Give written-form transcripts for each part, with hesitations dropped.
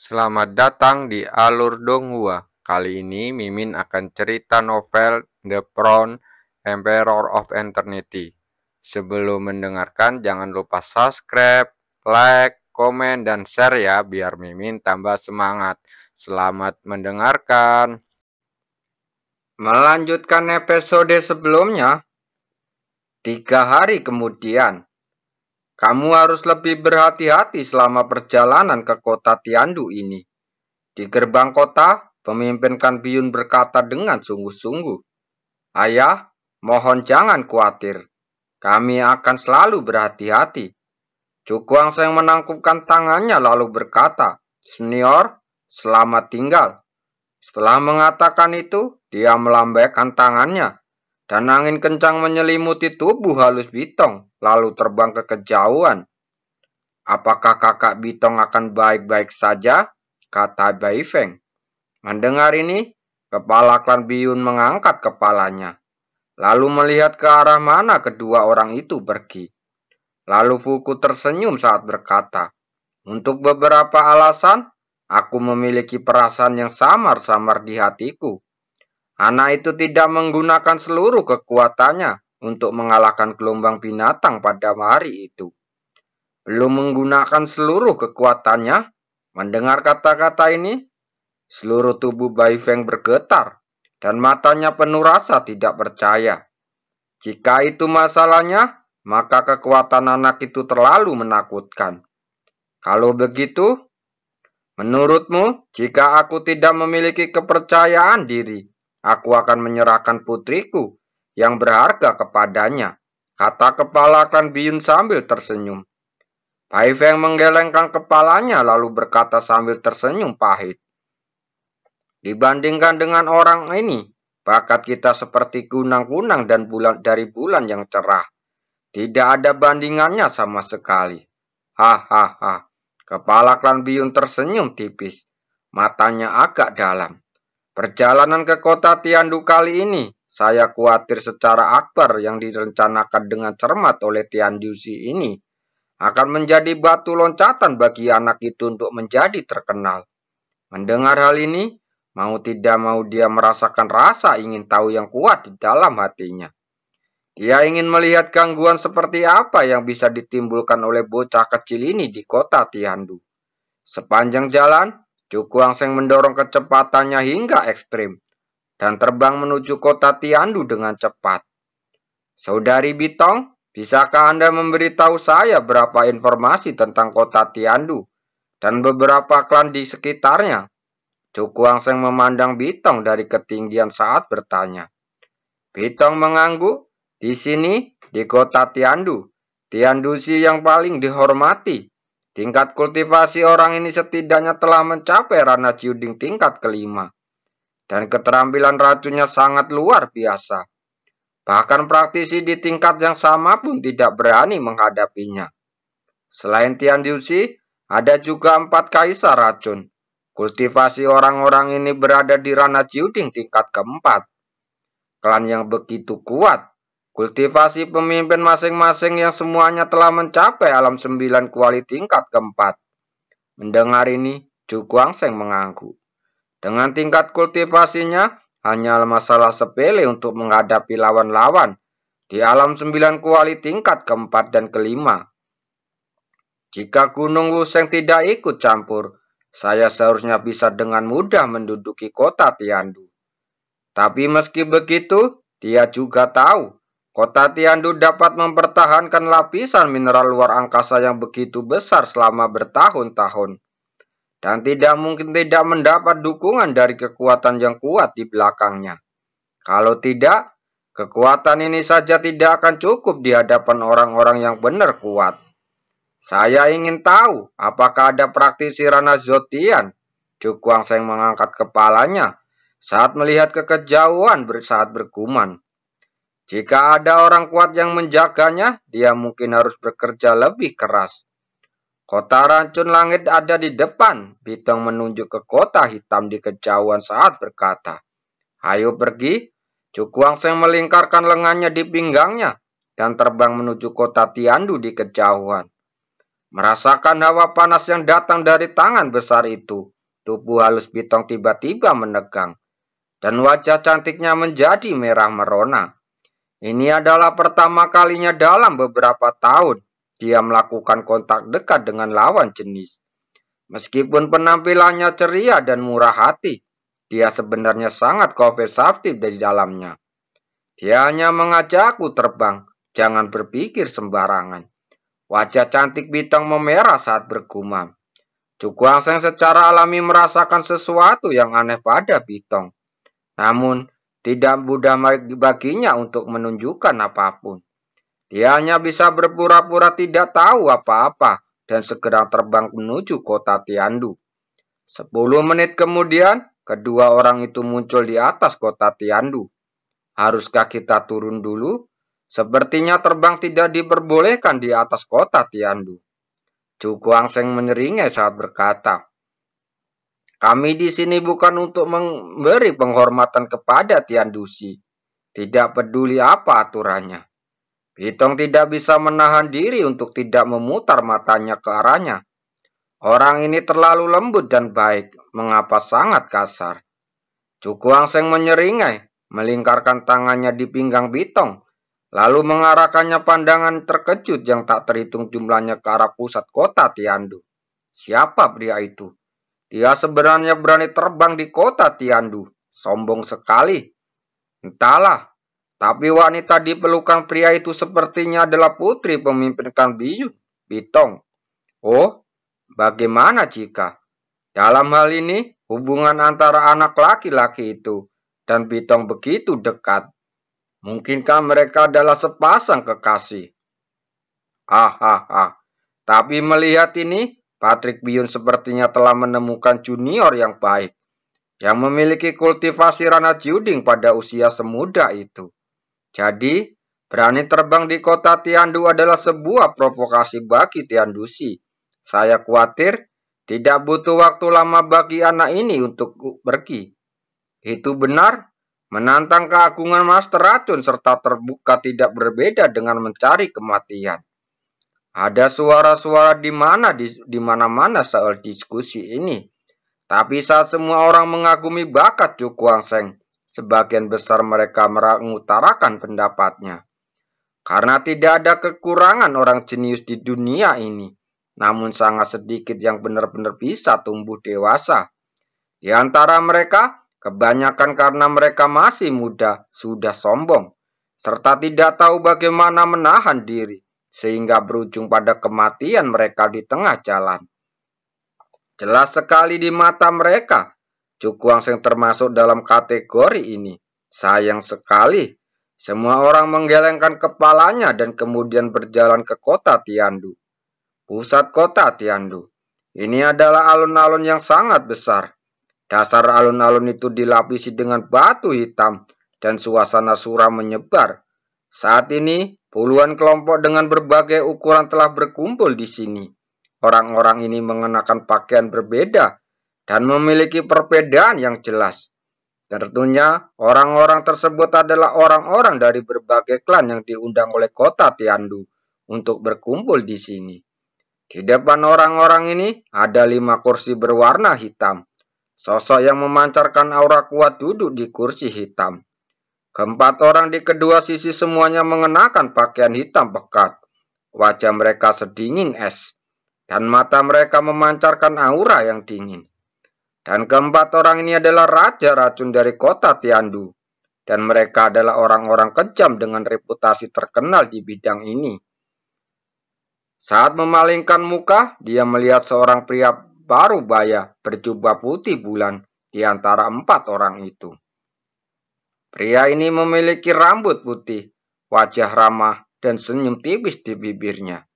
Selamat datang di Alur Donghua. Kali ini Mimin akan cerita novel The Crown, Emperor of Eternity. Sebelum mendengarkan, jangan lupa subscribe, like, komen, dan share ya, biar Mimin tambah semangat. Selamat mendengarkan. Melanjutkan episode sebelumnya, 3 hari kemudian, kamu harus lebih berhati-hati selama perjalanan ke kota Tiandu ini. Di gerbang kota, pemimpin Kan Biyun berkata dengan sungguh-sungguh, "Ayah, mohon jangan khawatir. Kami akan selalu berhati-hati." Cukuang Seng menangkupkan tangannya lalu berkata, "Senior, selamat tinggal." Setelah mengatakan itu, dia melambaikan tangannya, dan angin kencang menyelimuti tubuh halus Bitong, lalu terbang ke kejauhan. "Apakah kakak Bitong akan baik-baik saja?" kata Bai Feng. Mendengar ini, kepala klan Biyun mengangkat kepalanya, lalu melihat ke arah mana kedua orang itu pergi. Lalu Fuku tersenyum saat berkata, "Untuk beberapa alasan, aku memiliki perasaan yang samar-samar di hatiku. Anak itu tidak menggunakan seluruh kekuatannya untuk mengalahkan gelombang binatang pada hari itu. Belum menggunakan seluruh kekuatannya." Mendengar kata-kata ini, seluruh tubuh Bai Feng bergetar dan matanya penuh rasa tidak percaya. Jika itu masalahnya, maka kekuatan anak itu terlalu menakutkan. Kalau begitu, menurutmu, jika aku tidak memiliki kepercayaan diri, aku akan menyerahkan putriku yang berharga kepadanya, kata kepala klan Biyun sambil tersenyum. Bai Feng menggelengkan kepalanya lalu berkata sambil tersenyum pahit, "Dibandingkan dengan orang ini, bakat kita seperti kunang-kunang dan dari bulan yang cerah. Tidak ada bandingannya sama sekali." Hahaha. Kepala klan Biyun tersenyum tipis. Matanya agak dalam. "Perjalanan ke kota Tiandu kali ini, saya khawatir secara akbar yang direncanakan dengan cermat oleh Tiandusi ini akan menjadi batu loncatan bagi anak itu untuk menjadi terkenal." Mendengar hal ini, mau tidak mau dia merasakan rasa ingin tahu yang kuat di dalam hatinya. Dia ingin melihat gangguan seperti apa yang bisa ditimbulkan oleh bocah kecil ini di kota Tiandu. Sepanjang jalan, Cukuang Seng mendorong kecepatannya hingga ekstrim dan terbang menuju kota Tiandu dengan cepat. "Saudari Bitong, bisakah Anda memberitahu saya berapa informasi tentang kota Tiandu dan beberapa klan di sekitarnya?" Cukuang Seng memandang Bitong dari ketinggian saat bertanya. Bitong mengangguk. "Di sini, di kota Tiandu, Tiandusi yang paling dihormati. Tingkat kultivasi orang ini setidaknya telah mencapai Rana Jiuding tingkat kelima. Dan keterampilan racunnya sangat luar biasa. Bahkan praktisi di tingkat yang sama pun tidak berani menghadapinya. Selain Tiandusi, ada juga 4 kaisar racun. Kultivasi orang-orang ini berada di Rana Jiuding tingkat keempat. Klan yang begitu kuat. Kultivasi pemimpin masing-masing yang semuanya telah mencapai alam 9 kuali tingkat keempat." Mendengar ini, Cukuang Seng mengangguk. Dengan tingkat kultivasinya, hanya masalah sepele untuk menghadapi lawan-lawan di alam 9 kuali tingkat keempat dan kelima. Jika Gunung Wuseng tidak ikut campur, saya seharusnya bisa dengan mudah menduduki kota Tiandu. Tapi meski begitu, dia juga tahu kota Tiandu dapat mempertahankan lapisan mineral luar angkasa yang begitu besar selama bertahun-tahun. Dan tidak mungkin tidak mendapat dukungan dari kekuatan yang kuat di belakangnya. Kalau tidak, kekuatan ini saja tidak akan cukup di hadapan orang-orang yang benar kuat. Saya ingin tahu apakah ada praktisi Rana Zotian. Cukuang Seng mengangkat kepalanya saat melihat ke kejauhan saat bergumam. Jika ada orang kuat yang menjaganya, dia mungkin harus bekerja lebih keras. Kota Racun Langit ada di depan. Bitong menunjuk ke kota hitam di kejauhan saat berkata, "Ayo pergi." Cukuang Seng melingkarkan lengannya di pinggangnya dan terbang menuju kota Tiandu di kejauhan. Merasakan hawa panas yang datang dari tangan besar itu, tubuh halus Bitong tiba-tiba menegang, dan wajah cantiknya menjadi merah merona. Ini adalah pertama kalinya dalam beberapa tahun dia melakukan kontak dekat dengan lawan jenis. Meskipun penampilannya ceria dan murah hati, dia sebenarnya sangat konservatif di dalamnya. Dia hanya mengajakku terbang, jangan berpikir sembarangan. Wajah cantik Bitong memerah saat bergumam. Cu Guangsheng secara alami merasakan sesuatu yang aneh pada Bitong. Namun, tidak mudah baginya untuk menunjukkan apapun. Dia hanya bisa berpura-pura tidak tahu apa-apa dan segera terbang menuju kota Tiandu. 10 menit kemudian, kedua orang itu muncul di atas kota Tiandu. Haruskah kita turun dulu? Sepertinya terbang tidak diperbolehkan di atas kota Tiandu. Cu Guangsheng menyeringai saat berkata, kami di sini bukan untuk memberi penghormatan kepada Tiandusi. Tidak peduli apa aturannya. Bitong tidak bisa menahan diri untuk tidak memutar matanya ke arahnya. Orang ini terlalu lembut dan baik, mengapa sangat kasar. Cu Guangsheng menyeringai, melingkarkan tangannya di pinggang Bitong, lalu mengarahkannya pandangan terkejut yang tak terhitung jumlahnya ke arah pusat kota Tiandu. Siapa pria itu? Dia sebenarnya berani terbang di kota Tiandu. Sombong sekali. Entahlah, tapi wanita di pelukan pria itu sepertinya adalah putri pemimpin klan Bitong. Oh, bagaimana jika dalam hal ini hubungan antara anak laki-laki itu dan Bitong begitu dekat? Mungkinkah mereka adalah sepasang kekasih? Hahaha. Tapi melihat ini, Patrick Biyun sepertinya telah menemukan junior yang baik, yang memiliki kultivasi ranah juding pada usia semuda itu. Jadi, berani terbang di kota Tiandu adalah sebuah provokasi bagi Tiandusi. Saya khawatir tidak butuh waktu lama bagi anak ini untuk pergi. Itu benar, menantang keagungan Master Racun serta terbuka tidak berbeda dengan mencari kematian. Ada suara-suara di mana-mana soal diskusi ini. Tapi saat semua orang mengagumi bakat Cu Guangsheng, sebagian besar mereka mengutarakan pendapatnya. Karena tidak ada kekurangan orang jenius di dunia ini, namun sangat sedikit yang benar-benar bisa tumbuh dewasa. Di antara mereka, kebanyakan karena mereka masih muda, sudah sombong, serta tidak tahu bagaimana menahan diri, sehingga berujung pada kematian mereka di tengah jalan. Jelas sekali di mata mereka, Cu Guangsheng termasuk dalam kategori ini. Sayang sekali, semua orang menggelengkan kepalanya dan kemudian berjalan ke kota Tiandu. Pusat kota Tiandu. Ini adalah alun-alun yang sangat besar. Dasar alun-alun itu dilapisi dengan batu hitam dan suasana suram menyebar. Saat ini, puluhan kelompok dengan berbagai ukuran telah berkumpul di sini. Orang-orang ini mengenakan pakaian berbeda dan memiliki perbedaan yang jelas. Tentunya, orang-orang tersebut adalah orang-orang dari berbagai klan yang diundang oleh kota Tiandu untuk berkumpul di sini. Di depan orang-orang ini ada 5 kursi berwarna hitam. Sosok yang memancarkan aura kuat duduk di kursi hitam. Keempat orang di kedua sisi semuanya mengenakan pakaian hitam pekat. Wajah mereka sedingin es, dan mata mereka memancarkan aura yang dingin. Dan keempat orang ini adalah raja racun dari kota Tiandu, dan mereka adalah orang-orang kejam dengan reputasi terkenal di bidang ini. Saat memalingkan muka, dia melihat seorang pria parubaya berjubah putih bulan di antara 4 orang itu. Pria ini memiliki rambut putih, wajah ramah, dan senyum tipis di bibirnya.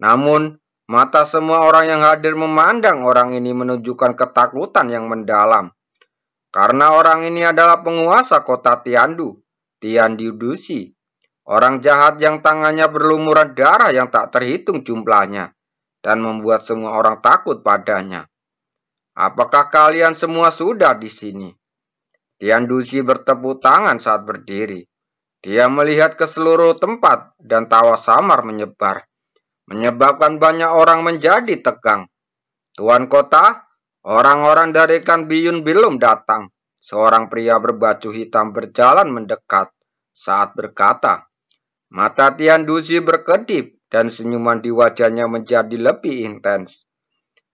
Namun, mata semua orang yang hadir memandang orang ini menunjukkan ketakutan yang mendalam. Karena orang ini adalah penguasa kota Tiandu, Tiandusi. Orang jahat yang tangannya berlumuran darah yang tak terhitung jumlahnya, dan membuat semua orang takut padanya. Apakah kalian semua sudah di sini? Tiandusi bertepuk tangan saat berdiri. Dia melihat ke seluruh tempat dan tawa samar menyebar, menyebabkan banyak orang menjadi tegang. Tuan kota, Orang-orang dari klan Biyun belum datang. Seorang pria berbaju hitam berjalan mendekat saat berkata. Mata Tian Duzi berkedip dan senyuman di wajahnya menjadi lebih intens.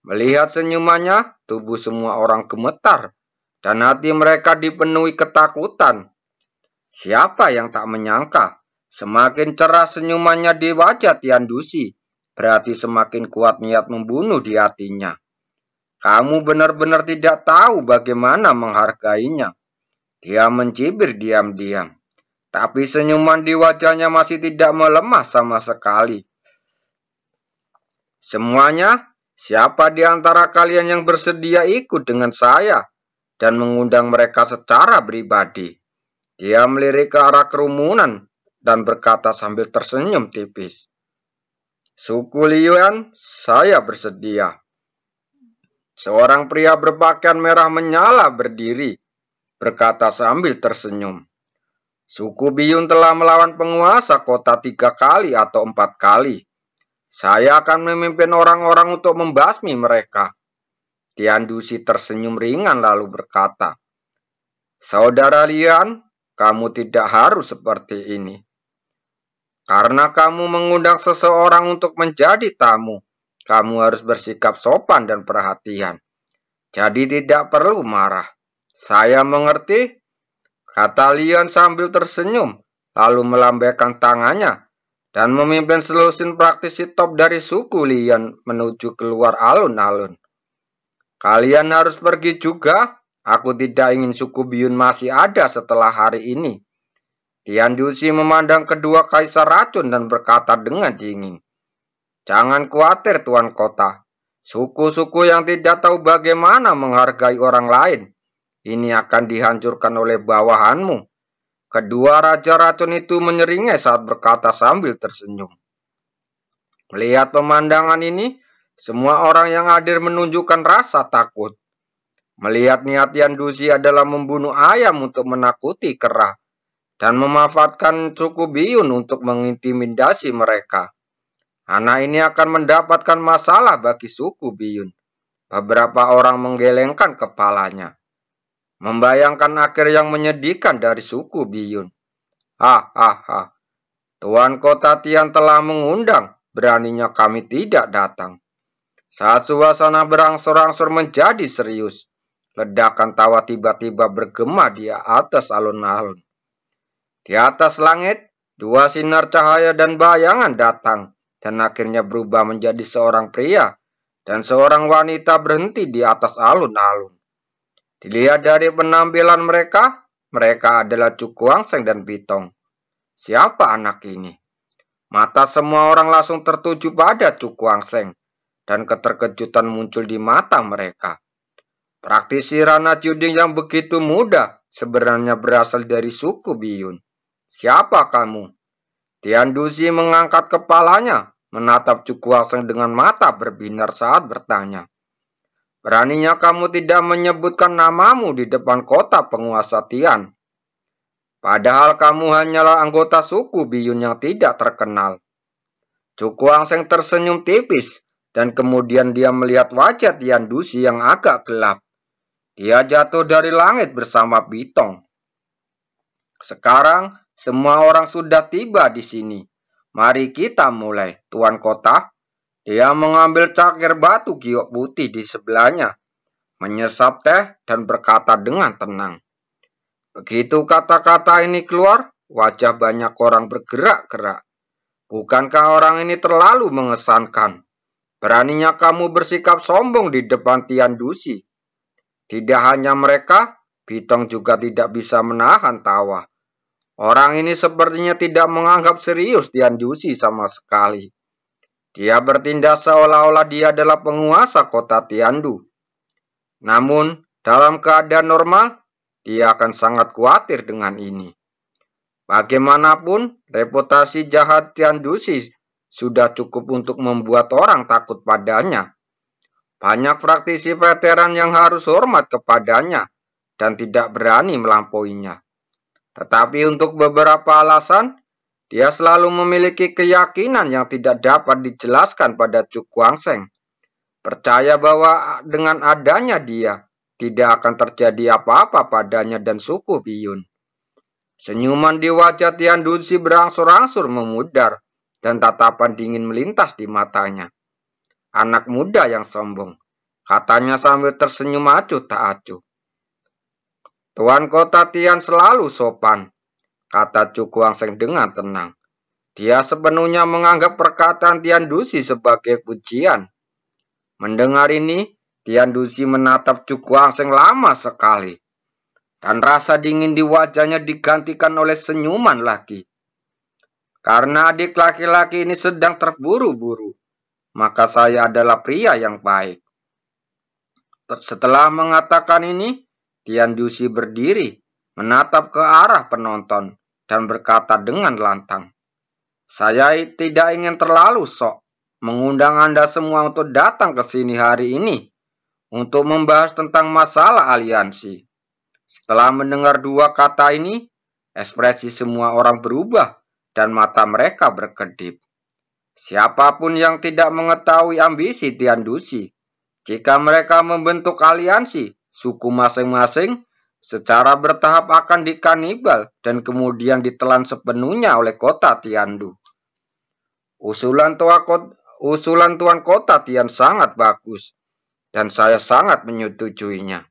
Melihat senyumannya, tubuh semua orang gemetar dan hati mereka dipenuhi ketakutan. Siapa yang tak menyangka, semakin cerah senyumannya di wajah Tian Duzi, berarti semakin kuat niat membunuh di hatinya. Kamu benar-benar tidak tahu bagaimana menghargainya. Dia mencibir diam-diam. Tapi senyuman di wajahnya masih tidak melemah sama sekali. Semuanya, siapa di antara kalian yang bersedia ikut dengan saya dan mengundang mereka secara pribadi? Dia melirik ke arah kerumunan dan berkata sambil tersenyum tipis. Suku Liuan, saya bersedia. Seorang pria berpakaian merah menyala berdiri, berkata sambil tersenyum. Suku Biyun telah melawan penguasa kota 3 kali atau 4 kali. Saya akan memimpin orang-orang untuk membasmi mereka. Tian Duzi tersenyum ringan lalu berkata, Saudara Lian, kamu tidak harus seperti ini. Karena kamu mengundang seseorang untuk menjadi tamu, kamu harus bersikap sopan dan perhatian. Jadi tidak perlu marah. Saya mengerti, kata Lian sambil tersenyum, lalu melambaikan tangannya dan memimpin selusin praktisi top dari suku Lian menuju keluar alun-alun. Kalian harus pergi juga. Aku tidak ingin suku Biyun masih ada setelah hari ini. Tian Duzi memandang kedua kaisar racun dan berkata dengan dingin. Jangan khawatir Tuan Kota. Suku-suku yang tidak tahu bagaimana menghargai orang lain, ini akan dihancurkan oleh bawahanmu. Kedua raja racun itu menyeringai saat berkata sambil tersenyum. Melihat pemandangan ini, semua orang yang hadir menunjukkan rasa takut. Melihat niat Tian Duzi adalah membunuh ayam untuk menakuti kera dan memanfaatkan suku Biyun untuk mengintimidasi mereka. Anak ini akan mendapatkan masalah bagi suku Biyun. Beberapa orang menggelengkan kepalanya, membayangkan akhir yang menyedihkan dari suku Biyun. Hahaha, Tuan Kota Tian telah mengundang, beraninya kami tidak datang. Saat suasana berangsur-angsur menjadi serius, ledakan tawa tiba-tiba bergema di atas alun-alun. Di atas langit, dua sinar cahaya dan bayangan datang, dan akhirnya berubah menjadi seorang pria dan seorang wanita berhenti di atas alun-alun. Dilihat dari penampilan mereka, mereka adalah Cuku Wangseng dan Bitong. Siapa anak ini? Mata semua orang langsung tertuju pada Cuku Wangseng, dan keterkejutan muncul di mata mereka. Praktisi Rana Juding yang begitu muda sebenarnya berasal dari suku Biyun. Siapa kamu? Tian Duzi mengangkat kepalanya, menatap Cuku Wangseng dengan mata berbinar saat bertanya. Beraninya kamu tidak menyebutkan namamu di depan kota penguasa Tian. Padahal kamu hanyalah anggota suku Biyun yang tidak terkenal. Cuku Wangseng tersenyum tipis, dan kemudian dia melihat wajah Tian Duzi yang agak gelap. Dia jatuh dari langit bersama Bitong. Sekarang, semua orang sudah tiba di sini. Mari kita mulai, Tuan Kota. Dia mengambil cangkir batu giok putih di sebelahnya, menyesap teh dan berkata dengan tenang. Begitu kata-kata ini keluar, wajah banyak orang bergerak-gerak. Bukankah orang ini terlalu mengesankan? Beraninya kamu bersikap sombong di depan Tian Duzi. Tidak hanya mereka, Bitong juga tidak bisa menahan tawa. Orang ini sepertinya tidak menganggap serius Tian Duzi sama sekali. Dia bertindak seolah-olah dia adalah penguasa kota Tiandu. Namun, dalam keadaan normal, dia akan sangat khawatir dengan ini. Bagaimanapun, reputasi jahat Tian Duzi sudah cukup untuk membuat orang takut padanya. Banyak praktisi veteran yang harus hormat kepadanya dan tidak berani melampauinya. Tetapi untuk beberapa alasan, dia selalu memiliki keyakinan yang tidak dapat dijelaskan pada Cuku Wangseng. percaya bahwa dengan adanya dia, tidak akan terjadi apa-apa padanya dan suku Biyun. Senyuman di wajah Tian Duzi berangsur-angsur memudar, dan tatapan dingin melintas di matanya. Anak muda yang sombong, katanya sambil tersenyum acuh tak acuh. Tuan kota Tian selalu sopan, kata Chu Guangsheng dengan tenang. Dia sepenuhnya menganggap perkataan Tian Duzi sebagai pujian. Mendengar ini, Tian Duzi menatap Chu Guangsheng lama sekali. Dan rasa dingin di wajahnya digantikan oleh senyuman lagi. Karena adik laki-laki ini sedang terburu-buru, maka saya adalah pria yang baik. Setelah mengatakan ini, Tian Duzi berdiri, menatap ke arah penonton, dan berkata dengan lantang, saya tidak ingin terlalu sok mengundang Anda semua untuk datang ke sini hari ini untuk membahas tentang masalah aliansi. Setelah mendengar dua kata ini, ekspresi semua orang berubah dan mata mereka berkedip. Siapapun yang tidak mengetahui ambisi Tian Duzi, jika mereka membentuk aliansi, suku masing-masing secara bertahap akan dikanibal dan kemudian ditelan sepenuhnya oleh kota Tiandu. Usulan Tuan Kota Tian sangat bagus, dan saya sangat menyetujuinya.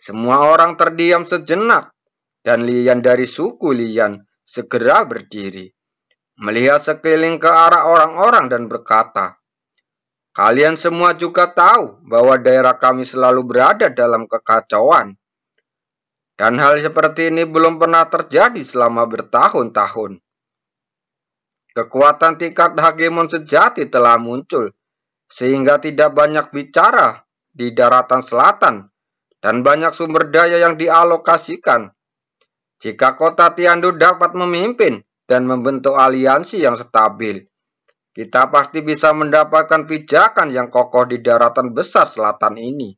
Semua orang terdiam sejenak, dan Lian dari suku Lian segera berdiri, melihat sekeliling ke arah orang-orang dan berkata, kalian semua juga tahu bahwa daerah kami selalu berada dalam kekacauan. Dan hal seperti ini belum pernah terjadi selama bertahun-tahun. Kekuatan tingkat hegemon sejati telah muncul, sehingga tidak banyak bicara di daratan selatan, dan banyak sumber daya yang dialokasikan. Jika kota Tiandu dapat memimpin dan membentuk aliansi yang stabil, kita pasti bisa mendapatkan pijakan yang kokoh di daratan besar selatan ini,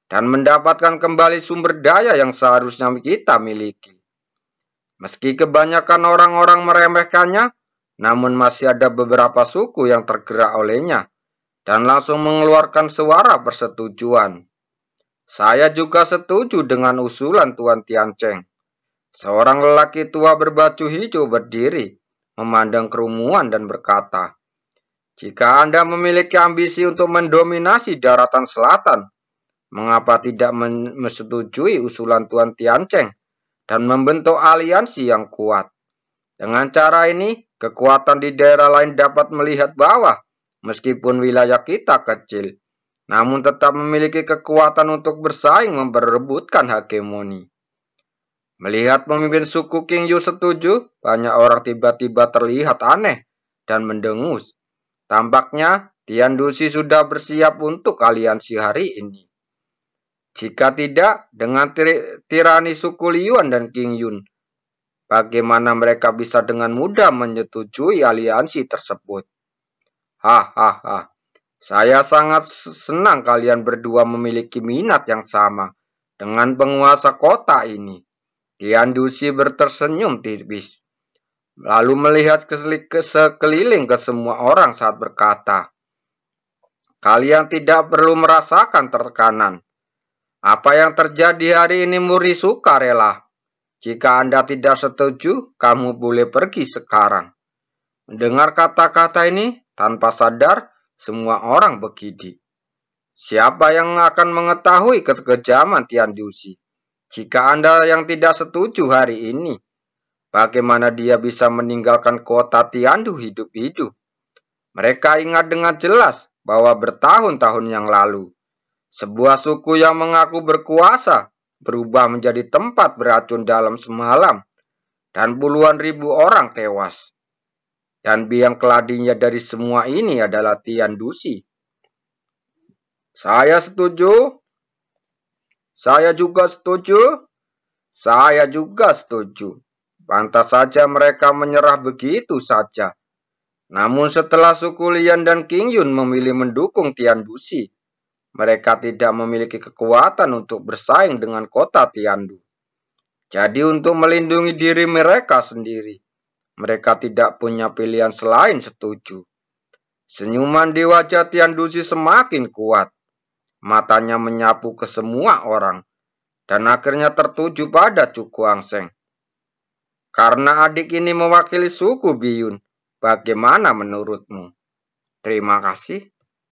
dan mendapatkan kembali sumber daya yang seharusnya kita miliki. Meski kebanyakan orang-orang meremehkannya, namun masih ada beberapa suku yang tergerak olehnya, dan langsung mengeluarkan suara persetujuan. Saya juga setuju dengan usulan Tuan Tiancheng. Seorang lelaki tua berbaju hijau berdiri, memandang kerumunan dan berkata, jika Anda memiliki ambisi untuk mendominasi daratan selatan, mengapa tidak menyetujui usulan Tuan Tiancheng dan membentuk aliansi yang kuat? Dengan cara ini, kekuatan di daerah lain dapat melihat bawah, meskipun wilayah kita kecil, namun tetap memiliki kekuatan untuk bersaing memperebutkan hegemoni. Melihat pemimpin suku Qingyu setuju, banyak orang tiba-tiba terlihat aneh dan mendengus. Tampaknya Tian Duzi sudah bersiap untuk aliansi hari ini. Jika tidak, dengan tirani suku Liuan dan Qingyun, bagaimana mereka bisa dengan mudah menyetujui aliansi tersebut? Hahaha. Saya sangat senang kalian berdua memiliki minat yang sama dengan penguasa kota ini. Tian Duzi tersenyum tipis, lalu melihat sekeliling ke semua orang saat berkata, kalian tidak perlu merasakan tekanan. Apa yang terjadi hari ini murni sukarela. Jika Anda tidak setuju, kamu boleh pergi sekarang. Mendengar kata-kata ini, tanpa sadar, semua orang bergidik. Siapa yang akan mengetahui kekejaman Tian Duzi? Jika Anda yang tidak setuju hari ini, bagaimana dia bisa meninggalkan kota Tiandu hidup-hidup? Mereka ingat dengan jelas bahwa bertahun-tahun yang lalu, sebuah suku yang mengaku berkuasa berubah menjadi tempat beracun dalam semalam, dan puluhan ribu orang tewas. Dan biang keladinya dari semua ini adalah Tian Duzi. Saya setuju. Saya juga setuju. Saya juga setuju. Pantas saja mereka menyerah begitu saja. Namun setelah suku Lian dan Qingyun memilih mendukung Tian Duzi, mereka tidak memiliki kekuatan untuk bersaing dengan kota Tiandu. Jadi untuk melindungi diri mereka sendiri, mereka tidak punya pilihan selain setuju. Senyuman di wajah Tian Duzi semakin kuat. Matanya menyapu ke semua orang dan akhirnya tertuju pada Cuku Angseng. Karena adik ini mewakili suku Biyun, bagaimana menurutmu? Terima kasih.